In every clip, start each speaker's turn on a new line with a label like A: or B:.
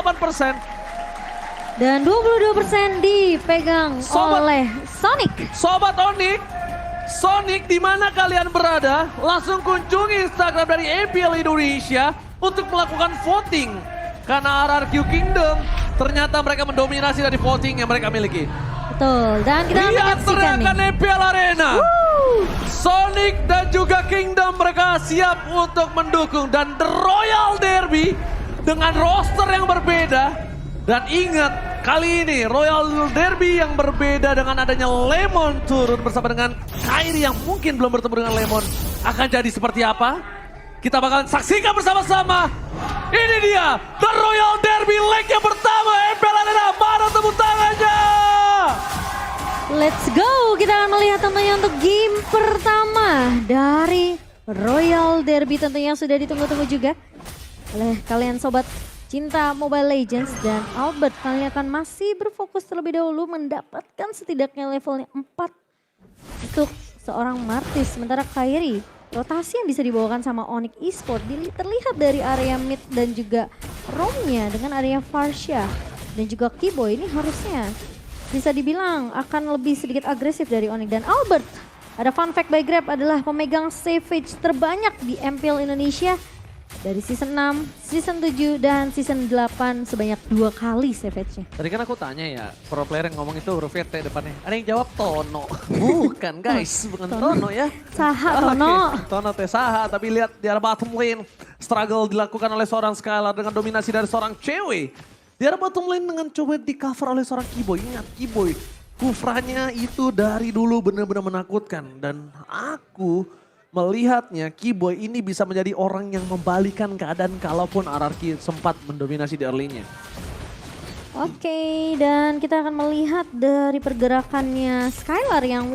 A: 28%.
B: Dan 22% dipegang oleh Sonic.
A: Sobat Onyx, Sonic di mana kalian berada, langsung kunjungi Instagram dari MPL Indonesia untuk melakukan voting. Karena RRQ Kingdom ternyata mereka mendominasi dari voting yang mereka miliki.
B: Betul, dan kita akan
A: Lihat
B: menyaksikan
A: teriakan
B: nih.
A: MPL Arena. Sonic dan juga Kingdom mereka siap untuk mendukung. Dan The Royal Derby dengan roster yang berbeda. Dan ingat, kali ini Royal Derby yang berbeda dengan adanya Lemon turun bersama dengan Kairi yang mungkin belum bertemu dengan Lemon. Akan jadi seperti apa? Kita bakalan saksikan bersama-sama. Ini dia, The Royal Derby leg yang pertama MPL Arena. Mana tepuk tangannya?
B: Let's go, kita akan melihat tentunya untuk game pertama dari Royal Derby tentunya yang sudah ditunggu-tunggu juga oleh kalian sobat cinta Mobile Legends. Dan Albert kalian akan masih berfokus terlebih dahulu mendapatkan setidaknya levelnya 4 untuk seorang Martis. Sementara Kairi, rotasi yang bisa dibawakan sama Onyx Esports terlihat dari area mid dan juga roamnya dengan area Farsha dan juga Keyboy ini harusnya bisa dibilang akan lebih sedikit agresif dari Onyx. Dan Albert, ada fun fact by Grab, adalah pemegang savage terbanyak di MPL Indonesia dari season 6, season 7, dan season 8 sebanyak 2 kali savage-nya.
A: Tadi kan aku tanya ya, pro player yang ngomong itu huruf T depannya. Ada yang jawab Tono. Bukan guys, bukan Tono ya.
B: Saha Tono.
A: Oke, Tono teh saha, tapi lihat di arah bottom lane. Struggle dilakukan oleh seorang Skylar dengan dominasi dari seorang cewek. Di arah bottom lane dengan coba di cover oleh seorang Keyboy. Ingat Keyboy, kufranya itu dari dulu benar-benar menakutkan. Dan aku melihatnya Keyboy ini bisa menjadi orang yang membalikan keadaan kalaupun RRQ sempat mendominasi di early-nya.
B: Oke, dan kita akan melihat dari pergerakannya Skylar yang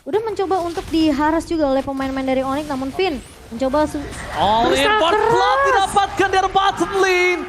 B: udah mencoba untuk diharas juga oleh pemain-pemain dari Onyx, namun Finn mencoba
A: All in
B: berusaha
A: first blood
B: keras.
A: didapatkan dari bottom lane.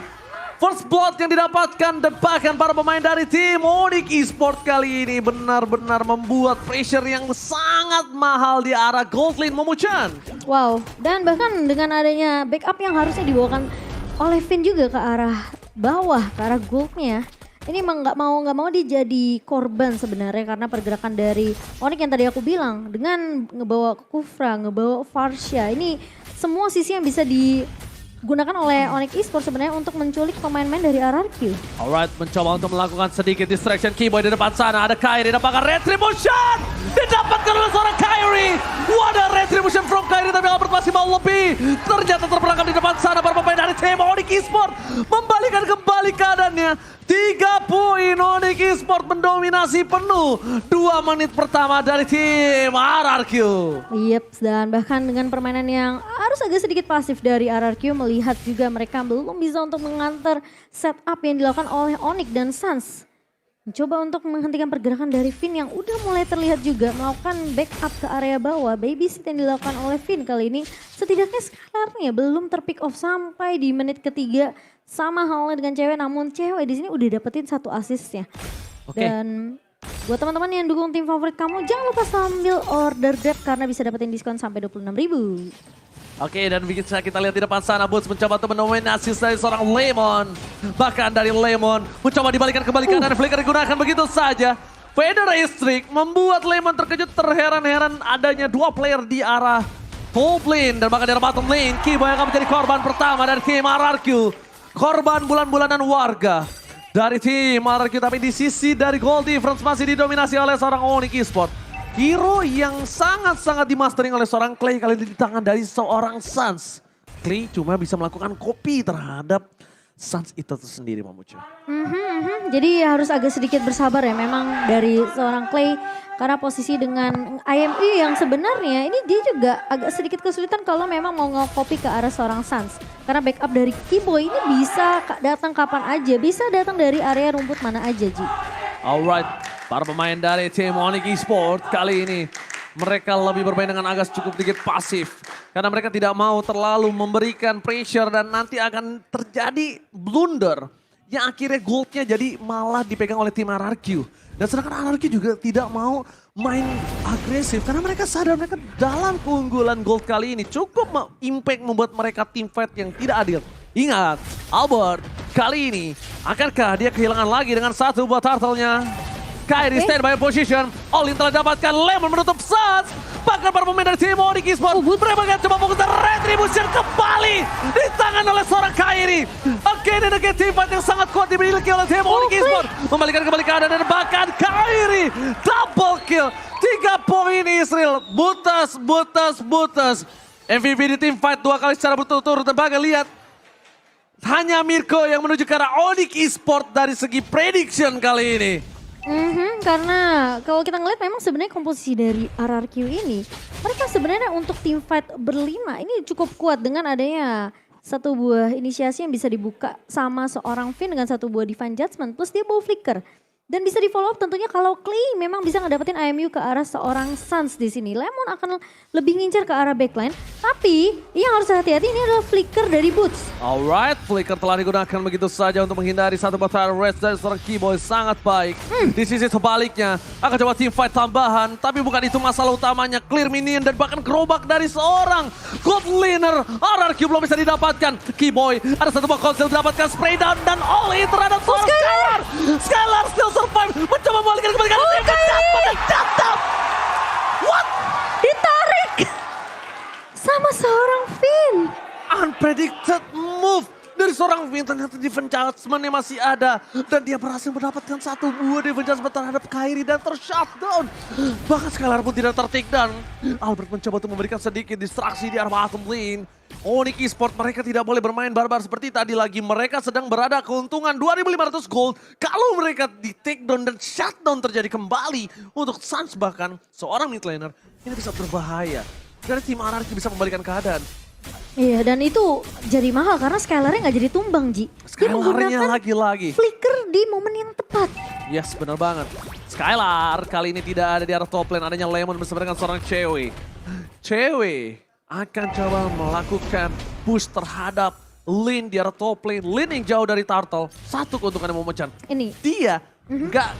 A: First blood yang didapatkan dan bahkan para pemain dari tim Onyx Esports kali ini benar-benar membuat pressure yang sangat mahal di arah gold lane Momo-chan.
B: Wow, dan bahkan dengan adanya backup yang harusnya dibawakan oleh Finn juga ke arah bawah, ke arah goldnya. Ini emang nggak mau dia jadi korban sebenarnya karena pergerakan dari Onyx yang tadi aku bilang dengan ngebawa Kufra, ngebawa Farsha. Ini semua sisi yang bisa digunakan oleh Onyx Esports sebenarnya untuk menculik pemain-pemain dari RRQ.
A: Alright, mencoba untuk melakukan sedikit distraction. Keyboy di depan sana, ada Kairi, dapatkan Retribution! Didapatkan oleh seorang Kairi! Wadah Retribution from Kairi, tapi Albert masih mau lebih. Ternyata terperangkap di depan sana para pemain dari tim Onyx Esports. Membalikan kembali keadaannya. 3 poin Onyx Esports mendominasi penuh 2 menit pertama dari tim RRQ.
B: Yep, dan bahkan dengan permainan yang harus agak sedikit pasif dari RRQ, melihat juga mereka belum bisa untuk mengantar setup yang dilakukan oleh Onyx dan Suns. Mencoba untuk menghentikan pergerakan dari Finn yang udah mulai terlihat juga melakukan backup ke area bawah. Babysit yang dilakukan oleh Finn kali ini setidaknya Skylarnya belum terpick off sampai di menit ketiga. Sama halnya dengan cewek, namun cewek di sini udah dapetin 1 assistnya.
A: Oke.
B: Dan buat teman-teman yang dukung tim favorit kamu, jangan lupa sambil order Grab karena bisa dapetin diskon sampai 26.000.
A: Oke, dan bisa kita lihat di depan sana Boots mencoba untuk mendominasi dari seorang Lemon. Bahkan dari Lemon mencoba dibalikan kembali kanan, flicker digunakan begitu saja. Feather Streak membuat Lemon terkejut, terheran-heran adanya 2 player di arah top lane. Dan bahkan di arah bottom lane, Keyboy akan menjadi korban pertama dari tim RRQ. Korban bulan-bulanan warga dari tim RRQ, tapi di sisi dari goal difference masih didominasi oleh seorang Onyx Esports. Hero yang sangat-sangat dimastering oleh seorang Clay kali ini di tangan dari seorang Suns. Clay cuma bisa melakukan copy terhadap Suns itu sendiri, Mamucu.
B: Jadi harus agak sedikit bersabar ya memang dari seorang Clay. Karena posisi dengan IMU yang sebenarnya ini dia juga agak sedikit kesulitan kalau memang mau nge-copy ke arah seorang Suns. Karena backup dari Keyboy ini bisa datang kapan aja, bisa datang dari area rumput mana aja, Ji.
A: Alright, para pemain dari tim Onyx Esports kali ini mereka lebih bermain dengan agak cukup sedikit pasif. Karena mereka tidak mau terlalu memberikan pressure dan nanti akan terjadi blunder. Yang akhirnya goldnya jadi malah dipegang oleh tim RRQ. Dan sedangkan RRQ juga tidak mau main agresif. Karena mereka sadar mereka dalam keunggulan gold kali ini cukup impact membuat mereka tim fight yang tidak adil. Ingat, Albert, Kali ini, akankah dia kehilangan lagi dengan satu buah turtle-nya? Kairi stand by position. All-in telah dapatkan. Lemon menutup Suns. Bahkan para pemain dari tim Onyx Esports. Mereka akan coba fokus dan retribution kembali di tangan oleh seorang Kairi. Again and again, tim fight yang sangat kuat dimiliki oleh tim Onyx Esports. Membalikan kembali keadaan dan bahkan Kairi double kill. 3 poin Israel. Butas. MVP di tim fight 2 kali secara berturut-turut. Dan bahkan lihat. Hanya Mirko yang menuju ke arah Onyx Esports dari segi prediction kali ini.
B: Karena kalau kita ngeliat memang sebenarnya komposisi dari RRQ ini, mereka sebenarnya untuk tim fight berlima ini cukup kuat dengan adanya satu buah inisiasi yang bisa dibuka sama seorang Finn dengan satu buah Divine Judgment plus dia bawa flicker. Dan bisa di follow up tentunya kalau Clay memang bisa ngedapetin IMU ke arah seorang Suns di sini. Lemon akan lebih ngincar ke arah backline. Tapi yang harus hati-hati ini adalah flicker dari Boots.
A: Alright, flicker telah digunakan begitu saja untuk menghindari satu battle rest dari seorang Keyboy sangat baik. Di sisi sebaliknya akan coba team fight tambahan. Tapi bukan itu masalah utamanya. Clear minion dan bahkan gerobak dari seorang God Laner. RRQ belum bisa didapatkan. Keyboy ada satu buah konsel didapatkan spray down dan all in terhadap seorang Skylar. Skylar still survive, mencoba membalikan kembali ke jatuh. What?
B: Ditarik sama seorang Finn.
A: Unpredicted move dari seorang Finn. Ternyata Divine Judgment-nya masih ada. Dan dia berhasil mendapatkan satu buah Divine Judgment terhadap Kairi dan tershutdown. Bahkan Skylar pun tidak ter-take down. Albert mencoba untuk memberikan sedikit distraksi di arah bottom lane. Onyx Esports mereka tidak boleh bermain barbar seperti tadi lagi. Mereka sedang berada keuntungan 2.500 gold. Kalau mereka di take down dan shutdown terjadi kembali untuk Suns bahkan seorang mid laner ini bisa berbahaya. Dari tim RRQ bisa membalikan keadaan.
B: Iya dan itu jadi mahal karena Skylar-nya nggak jadi tumbang Ji. Dia
A: Skylar-nya
B: menggunakan
A: lagi-lagi.
B: flicker di momen yang tepat.
A: Yes, benar banget. Skylar kali ini tidak ada di arah top lane. Adanya Lemon bersama dengan seorang cewek akan coba melakukan push terhadap lane di arah top lane. Lane yang jauh dari Turtle. Satu keuntungan yang memecah.
B: Ini.
A: Dia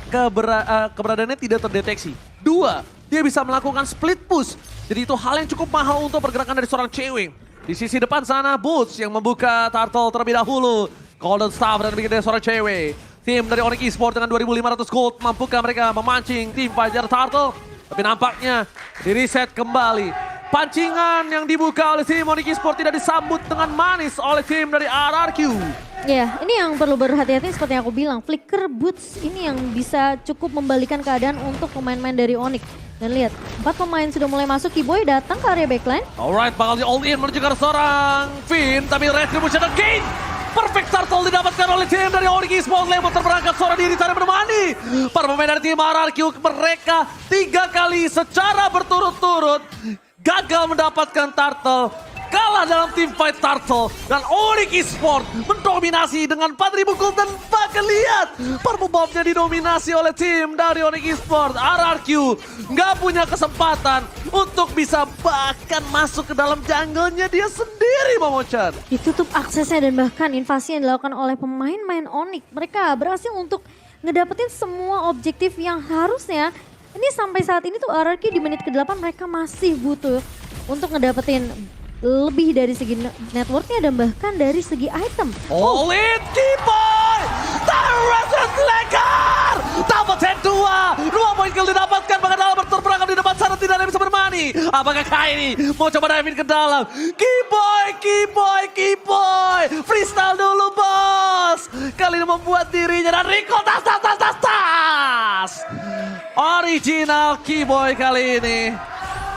A: keberadaannya tidak terdeteksi. 2, dia bisa melakukan split push. Jadi itu hal yang cukup mahal untuk pergerakan dari seorang cewek. Di sisi depan sana Boots yang membuka Turtle terlebih dahulu. Golden Staff dan bikin dari seorang cewek. Tim dari Onyx Esports dengan 2.500 gold. Mampukah mereka memancing tim Fajar Turtle? Tapi nampaknya di reset kembali. Pancingan yang dibuka oleh tim Onyx Esports tidak disambut dengan manis oleh tim dari RRQ.
B: Ya, ini yang perlu berhati-hati seperti yang aku bilang. Flicker Boots ini yang bisa cukup membalikan keadaan untuk pemain-pemain dari Onyx. Dan lihat, 4 pemain sudah mulai masuk. Keyboy datang ke area backline.
A: Alright, bakal di all in menuju ke seorang Finn. Tapi retribution again. Perfect turtle didapatkan oleh tim dari Onyx Esports. Lemon terberangkat seorang diri tadi menemani. Para pemain dari tim RRQ mereka 3 kali secara berturut-turut gagal mendapatkan turtle. Kalah dalam tim fight Turtle dan Onyx Esports mendominasi dengan 4.000 gold dan bahkan lihat purple buff-nya didominasi oleh tim dari Onyx Esports. RRQ nggak punya kesempatan untuk bisa bahkan masuk ke dalam jungle-nya dia sendiri, Momochan.
B: Ditutup aksesnya dan bahkan invasi yang dilakukan oleh pemain-pemain Onyx. Mereka berhasil untuk ngedapetin semua objektif yang harusnya. Ini sampai saat ini tuh RRQ di menit ke-8 mereka masih butuh untuk ngedapetin lebih dari segi networknya dan bahkan dari segi item.
A: All in Keyboy! Terreset Lekar! Double 10-2! 2 poin kill didapatkan, bahkan Albert terperangkap di depan sana tidak ada yang bisa bermani. Apakah Kairi mau coba diving ke dalam? Keyboy! Freestyle dulu bos! Kali ini membuat dirinya dan Rico tas! Original Keyboy kali ini.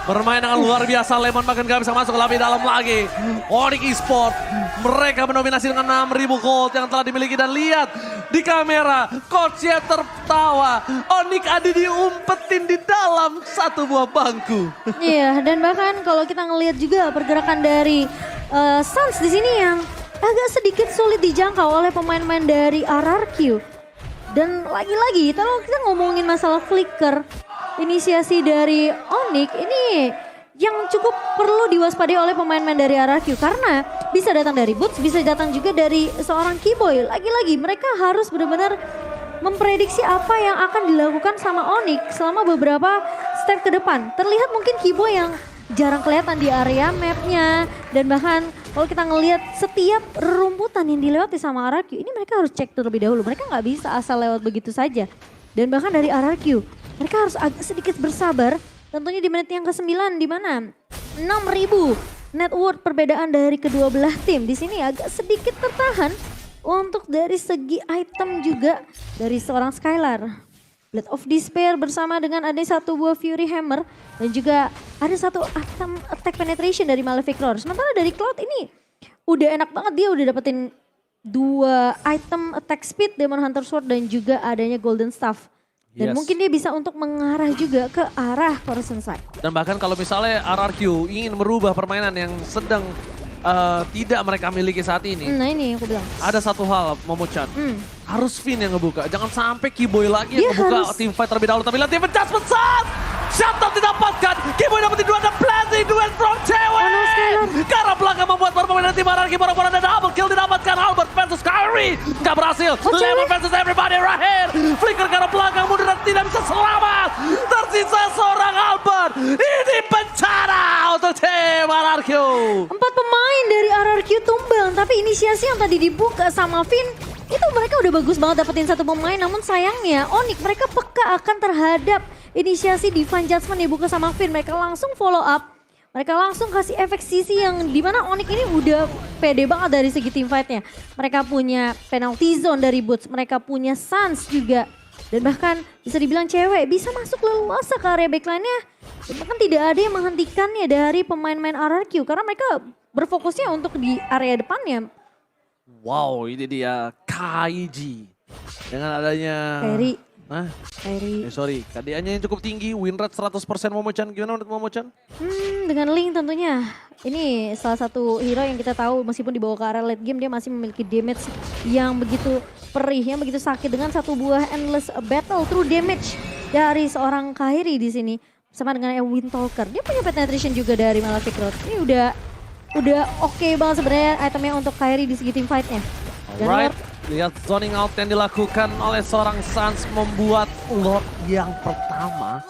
A: Bermain dengan luar biasa, Lemon bahkan gak bisa masuk lebih dalam lagi. Onyx Esports, mereka mendominasi dengan 6.000 gold yang telah dimiliki. Dan lihat di kamera, coachnya tertawa. Onyx ada diumpetin di dalam satu buah bangku.
B: Iya, dan bahkan kalau kita ngelihat juga pergerakan dari Suns di sini yang agak sedikit sulit dijangkau oleh pemain-pemain dari RRQ. Dan lagi-lagi, kalau kita ngomongin masalah flicker, inisiasi dari Onyx ini yang cukup perlu diwaspadai oleh pemain-pemain dari RRQ karena bisa datang dari Boots, bisa datang juga dari seorang Keyboy. Lagi-lagi mereka harus benar-benar memprediksi apa yang akan dilakukan sama Onyx selama beberapa step ke depan. Terlihat mungkin Keyboy yang jarang kelihatan di area mapnya dan bahkan kalau kita ngelihat setiap rumputan yang dilewati sama RRQ, ini mereka harus cek terlebih dahulu. Mereka nggak bisa asal lewat begitu saja. Dan bahkan dari RRQ, mereka harus agak sedikit bersabar. Tentunya di menit yang ke-9 di mana 6.000 net worth perbedaan dari kedua belah tim. Di sini agak sedikit tertahan untuk dari segi item juga dari seorang Skylar. Blade of Despair bersama dengan ada satu buah Fury Hammer dan juga ada satu item attack penetration dari Malefic Roar. Sementara dari Cloud ini udah enak banget, dia udah dapetin 2 item attack speed Demon Hunter Sword dan juga adanya Golden Staff. Dan mungkin dia bisa untuk mengarah juga ke arah Horizon Side.
A: Dan bahkan kalau misalnya RRQ ingin merubah permainan yang sedang tidak mereka miliki saat ini.
B: Nah ini yang aku bilang.
A: Ada satu hal, Momo-chan. Harus Finn yang ngebuka. Jangan sampai Kiboy lagi yang ngebuka tim fight terlebih dahulu. Tapi lihat tim adjust besar. Shutdown didapatkan. Kiboy dapetin 2 dan blazing duel from cewek. Ke arah belakang membuat permainan tim RRQ. Baru-baru ada double kill didapatkan. Albert versus Kyrie. Gak berhasil. Lemon versus everybody right here. Flicker ke arah belakang mundur dan tidak bisa selamat. Tersisa seorang Albert. Ini bencana untuk tim RRQ.
B: 4 pemain dari RRQ tumbang, tapi inisiasi yang tadi dibuka sama Finn, itu mereka udah bagus banget dapetin satu pemain, namun sayangnya Onyx mereka peka akan terhadap inisiasi Divine Judgment dibuka sama Finn. Mereka langsung follow up, mereka langsung kasih efek sisi yang dimana Onyx ini udah pede banget dari segi team fight-nya. Mereka punya penalty zone dari Boots, mereka punya Suns juga. Dan bahkan bisa dibilang cewek bisa masuk leluasa ke area backline-nya. Dan bahkan tidak ada yang menghentikannya dari pemain-pemain RRQ karena mereka berfokusnya untuk di area depannya.
A: Wow, ini dia Kaiji. Dengan adanya...
B: Kyrie.
A: Sorry, KDA-nya yang cukup tinggi, win rate 100% Momo-chan. Gimana menurut Momo-chan?
B: Dengan Link tentunya. Ini salah satu hero yang kita tahu meskipun dibawa ke area late game dia masih memiliki damage yang begitu perih, yang begitu sakit dengan satu buah endless battle true damage dari seorang Kyrie di sini. Sama dengan Wind Talker. Dia punya penetration juga dari Malefic Road. Ini udah oke banget sebenarnya itemnya untuk Kyrie di segi team fight-nya.
A: Alright, lihat zoning out yang dilakukan oleh seorang Suns membuat Lord yang pertama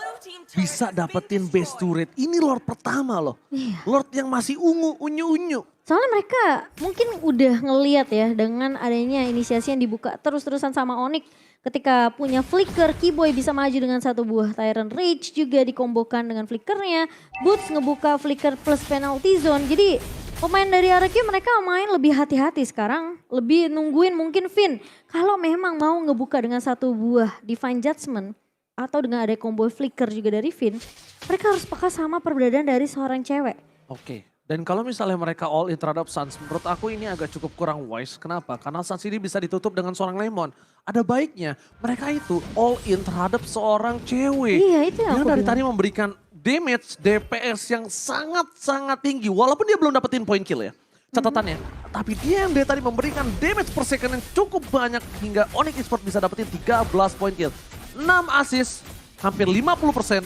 A: bisa dapetin base turret. Ini Lord pertama loh. Lord yang masih unyu-unyu.
B: Soalnya mereka mungkin udah ngeliat ya dengan adanya inisiasi yang dibuka terus-terusan sama Onyx. Ketika punya flicker, Kiboy bisa maju dengan satu buah Tyrant Rage juga dikombokan dengan flickernya. Boots ngebuka flicker plus penalty zone. Jadi pemain dari RRQ mereka main lebih hati-hati sekarang. Lebih nungguin mungkin Finn. Kalau memang mau ngebuka dengan satu buah Divine Judgment. Atau dengan ada combo flicker juga dari Finn. Mereka harus peka sama perbedaan dari seorang cewek.
A: Oke. Dan kalau misalnya mereka all in terhadap Suns, menurut aku ini agak cukup kurang wise. Kenapa? Karena Suns ini bisa ditutup dengan seorang Lemon. Ada baiknya mereka itu all in terhadap seorang cewek.
B: Iya itu yang
A: dari tadi memberikan damage DPS yang sangat-sangat tinggi. Walaupun dia belum dapetin point kill ya. Catatannya. Tapi dia yang dari tadi memberikan damage per second yang cukup banyak. Hingga Onyx Esports bisa dapetin 13 point kill. 6 assist, hampir 50%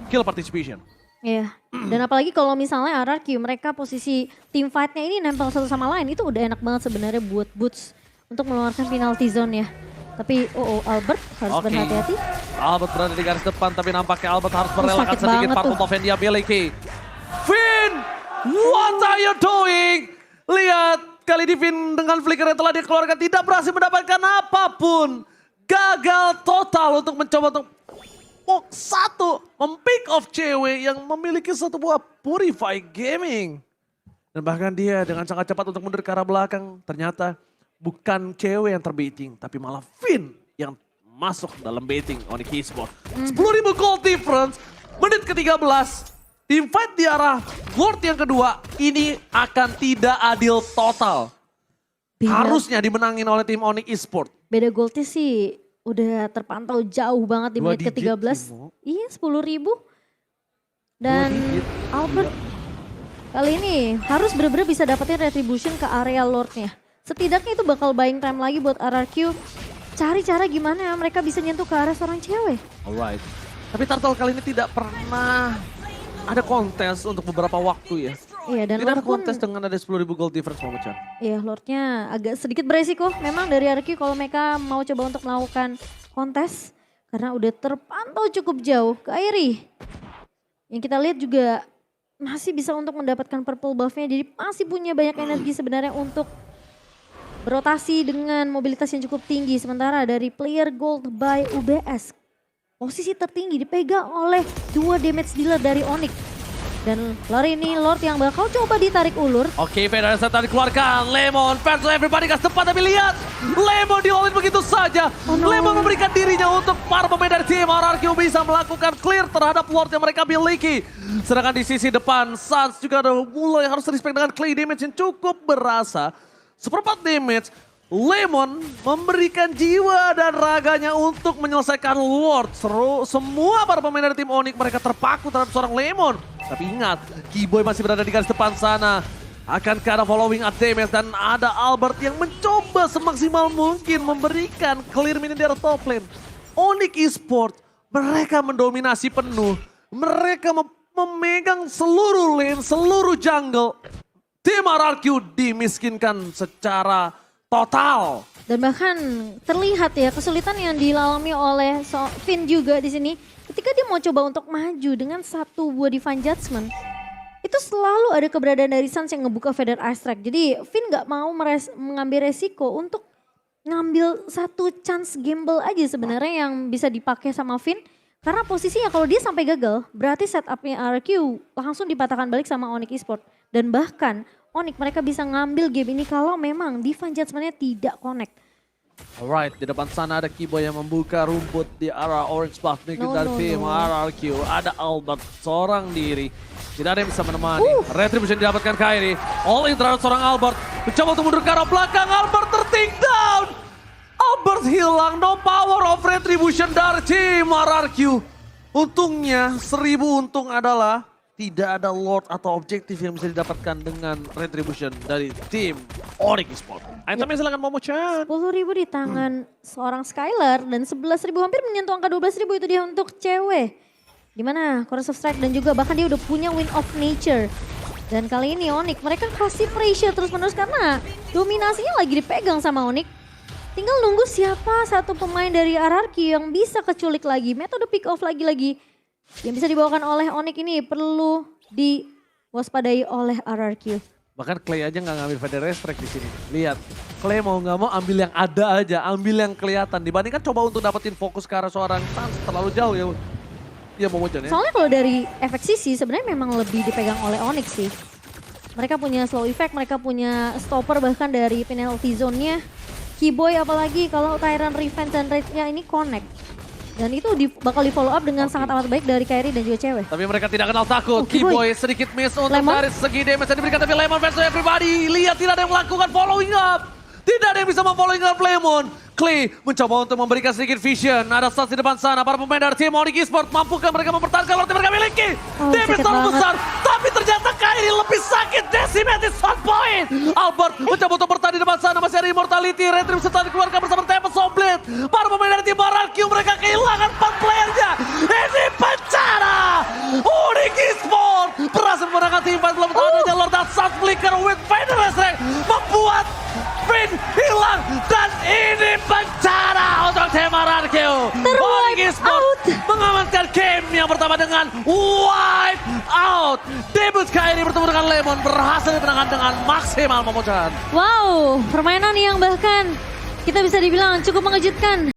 A: kill participation.
B: Iya, dan apalagi kalau misalnya RRQ mereka posisi team fight-nya ini nempel satu sama lain itu udah enak banget sebenarnya buat Boots untuk mengeluarkan penalty zone ya. Tapi Albert harus berhati-hati.
A: Albert berada di garis depan tapi nampaknya Albert harus merelakan sedikit part of yang dia miliki. Finn, what are you doing? Lihat, kali ini Finn dengan flicker yang telah dikeluarkan tidak berhasil mendapatkan apapun. Gagal total untuk mencoba untuk mempick off cewek yang memiliki satu buah Purify Gaming. Dan bahkan dia dengan sangat cepat untuk mundur ke arah belakang. Ternyata bukan cewek yang terbaiting, tapi malah Finn yang masuk dalam baiting Onyx Esports. 10.000 gold difference, menit ke-13. Team fight di arah Lord yang kedua ini akan tidak adil total. Harusnya dimenangin oleh tim Onyx Esports.
B: Beda goldnya sih udah terpantau jauh banget di menit ke-13. Iya 10.000. Dan Albert kali ini harus benar-benar bisa dapetin retribution ke area Lordnya. Setidaknya itu bakal buying time lagi buat RRQ. Cari cara gimana mereka bisa nyentuh ke arah seorang cewek.
A: Alright. Tapi Turtle kali ini tidak pernah ada kontes untuk beberapa waktu ya.
B: Iya, dan
A: tidak ada kontes dengan ada 10.000 gold difference Momo-chan.
B: Iya, Lordnya agak sedikit beresiko memang dari RRQ kalau mereka mau coba untuk melakukan kontes. Karena udah terpantau cukup jauh. Kyrie yang kita lihat juga masih bisa untuk mendapatkan purple buff-nya. Jadi masih punya banyak energi sebenarnya untuk berotasi dengan mobilitas yang cukup tinggi. Sementara dari player gold by UBS, posisi tertinggi dipegang oleh 2 damage dealer dari Onyx. Dan lari ini Lord yang bakal coba ditarik ulur.
A: Oke, Federer setan dikeluarkan. Lemon versus everybody gas depan, tapi lihat. Lemon di-all-in begitu saja.
B: Oh no.
A: Lemon memberikan dirinya untuk para pemain dari tim RRQ bisa melakukan clear terhadap Lord yang mereka miliki. Sedangkan di sisi depan, Suns juga ada mulai harus respect dengan clay damage yang cukup berasa. 1/4 damage. Lemon memberikan jiwa dan raganya untuk menyelesaikan Lord. Semua para pemain dari tim Onyx mereka terpaku terhadap seorang Lemon. Tapi ingat, Keyboy masih berada di garis depan sana. Akankah ada following up damage dan ada Albert yang mencoba semaksimal mungkin memberikan clear minion di top lane. Onyx Esports, mereka mendominasi penuh. Mereka memegang seluruh lane, seluruh jungle. Tim RRQ dimiskinkan secara total.
B: Dan bahkan terlihat ya kesulitan yang dilalami oleh Finn juga di sini. Ketika dia mau coba untuk maju dengan satu buah Divine Judgment, itu selalu ada keberadaan dari Suns yang ngebuka Feather Ice Strike. Jadi Finn gak mau mengambil resiko untuk ngambil satu chance gamble aja sebenarnya yang bisa dipakai sama Finn. Karena posisinya kalau dia sampai gagal, berarti setupnya RRQ langsung dipatahkan balik sama Onyx Esports. Dan bahkan Onyx mereka bisa ngambil game ini kalau memang Divine Judgment-nya tidak connect.
A: Alright, di depan sana ada Keyboy yang membuka rumput di arah orange buff dari tim RRQ. Ada Albert seorang diri. Tidak ada yang bisa menemani. Retribution didapatkan Kairi. All in terhadap seorang Albert. Mencoba untuk mundur ke arah belakang. Albert terting down. Albert hilang. No power of Retribution dari tim RRQ. Untungnya 1000 untung adalah tidak ada Lord atau objektif yang bisa didapatkan dengan Retribution dari tim Onyx Esports. Itemnya silakan Momo-chan.
B: 10.000 di tangan seorang Skylar dan 11.000 hampir menyentuh angka 12.000 itu dia untuk cewek. Dimana Chorus of Strike dan juga bahkan dia udah punya Wind of Nature. Dan kali ini Onyx mereka kasih pressure terus menerus karena dominasinya lagi dipegang sama Onyx. Tinggal nunggu siapa satu pemain dari RRQ yang bisa keculik lagi. Metode pick off lagi-lagi yang bisa dibawakan oleh Onyx ini perlu diwaspadai oleh RRQ.
A: Bahkan Clay aja nggak ngambil Feather Strike di sini. Lihat, Clay mau nggak mau ambil yang ada aja, ambil yang kelihatan. Dibandingkan coba untuk dapetin fokus ke arah seorang Suns terlalu jauh ya. Iya Momo-chan ya.
B: Soalnya kalau dari efek sisi sebenarnya memang lebih dipegang oleh Onyx sih. Mereka punya slow effect, mereka punya stopper bahkan dari penalty zone-nya. Keyboy apalagi kalau Tyrant Revenge dan Rage-nya ini connect. Dan itu bakal di follow up dengan sangat amat baik dari Kairi dan juga cewek.
A: Tapi mereka tidak kenal takut. Keyboy sedikit miss untuk
B: Lemon.
A: dari segi damage yang diberikan. Tapi Lemon versus everybody. Lihat tidak ada yang melakukan following up. Tidak ada yang bisa memfollowing up Lemon. Clay mencoba untuk memberikan sedikit vision. Ada Suns di depan sana. Para pemain dari tim Onyx Esports. Mampukah mereka mempertahankan berarti mereka miliki. Damage terlalu besar. Tapi ternyata Kairi lebih sakit. Decimated shot point. Albert mencoba untuk bertahan di depan sana. Masih ada Immortality. Retribution setelah dikeluarkan bersama Tempest Blade. Para pemain dari tim RRQ mereka kehilangan 4 playernya. Ini bencana. Onyx Esports berhasil memenangkan tim fight belum tahu adanya Lord dan Suns Flicker with Feather Strike membuat Finn hilang dan ini bencana untuk tim RRQ. Onyx Esports mengamankan game yang pertama dengan wipe out. Debut Kairi bertemu dengan Lemon berhasil dimenangkan dengan maksimal Momo-chan.
B: Wow, permainan yang bahkan kita bisa dibilang cukup mengejutkan.